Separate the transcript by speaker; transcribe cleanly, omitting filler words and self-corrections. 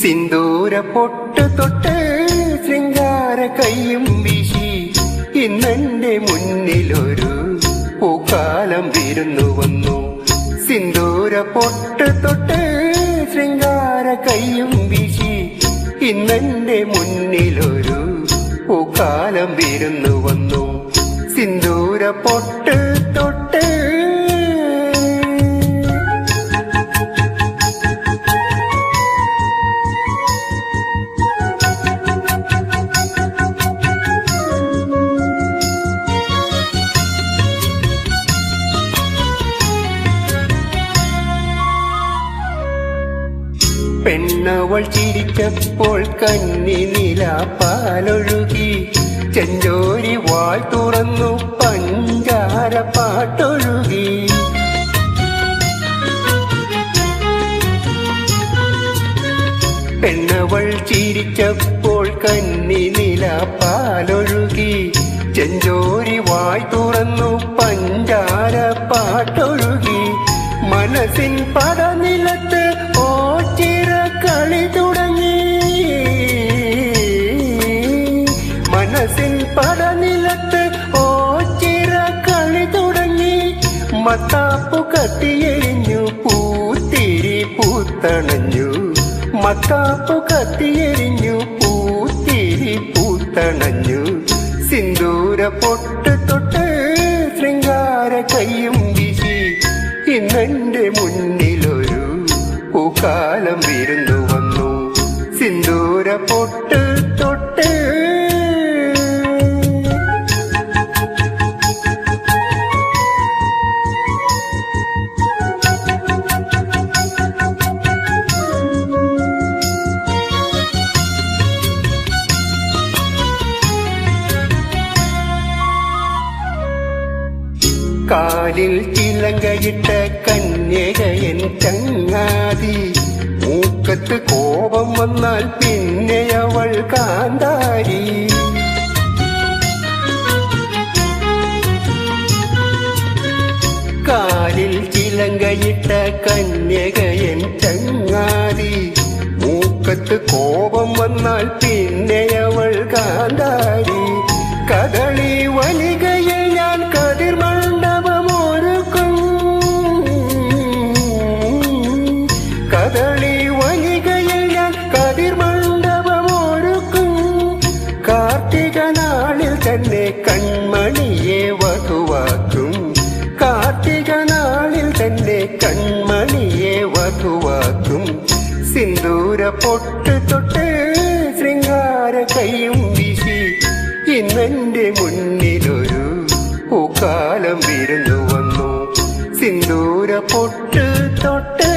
Speaker 1: സിന്ദൂര പൊട്ട് തൊട്ട് ശൃംഗാര കയ്യും വീശി ഇന്നെന്റെ മുന്നിലൊരു പൂക്കാലം വിരുന്നു വന്നു. സിന്ദൂര പൊട്ട് തൊട്ട് ശൃംഗാര കയ്യും വീശി ഇന്നെന്റെ മുന്നിലൊരു പൂക്കാലം വിരുന്നു വന്നു. സിന്ദൂര പൊട്ട് തൊട്ട് പെണ്ണവൾ ചിരിച്ചപ്പോൾ കന്നി നിലാപ്പാലൊഴുകി. ചെഞ്ചോരി വാൾ തുറന്നു പഞ്ചാര പാട്ടൊഴുകി. പെണ്ണവൾ ചിരിച്ചപ്പോൾ കന്നി നിലാപ്പാലൊഴുകി. ചെഞ്ചോരി വാൾ തുറന്നു പഞ്ചാര പാട്ടൊഴുകി. മനസ്സിൻ പടനിലത്ത് ഓച്ചിറ കളി തുടങ്ങി. മനസ്സിൻ പടനിലത്ത് ഓച്ചിറ കളി തുടങ്ങി. മത്താപ്പു കത്തിയെരിഞ്ഞു പൂത്തിരി പൂത്തണഞ്ഞു. മത്താപ്പു കത്തിയെരിഞ്ഞു പൂത്തിരി പൂത്തണഞ്ഞു. സിന്ദൂര പൊട്ട് തൊട്ട് ശൃംഗാര കയ്യും വീശി ഇന്നെന്റെ മുന്നിലൊരു പൂക്കാലം വിരുന്നു വന്നു. സിന്ദൂര പൊട്ട് തൊട്ട് കാലിൽ ചിലങ്കയിട്ട കന്യകയൻ ചങ്ങാതി. മൂക്കത്ത് കോപം വന്നാൽ പിന്നെ അവൾ കാന്താരി. കാലിൽ ചിലങ്കയിട്ട കന്യകയൻ ചങ്ങാതി. മൂക്കത്ത് കോപം വന്നാൽ പിന്നെ അവൾ കാന്താരി. കദളി വനികയിൽ ഞാൻ കതിർമണ്ഡപമൊരുക്കും. കദളി വനികയിൽ ഞാൻ കതിർമണ്ഡപമൊരുക്കും. കാർത്തിക നാളിൽ തന്നെ കൺമണിയെ വധുവാക്കും. കാർത്തിക നാളിൽ തന്നെ കൺമണിയെ വധുവാക്കും. സിന്ദൂര പൊട്ട് തൊട്ട് ശൃംഗാര കയ്യും വീശി ഇന്നെന്റെ മുന്നിലൊരു പൂക്കാലം വിരുന്നു വന്നു. സിന്ദൂര പൊട്ട് തൊട്ട്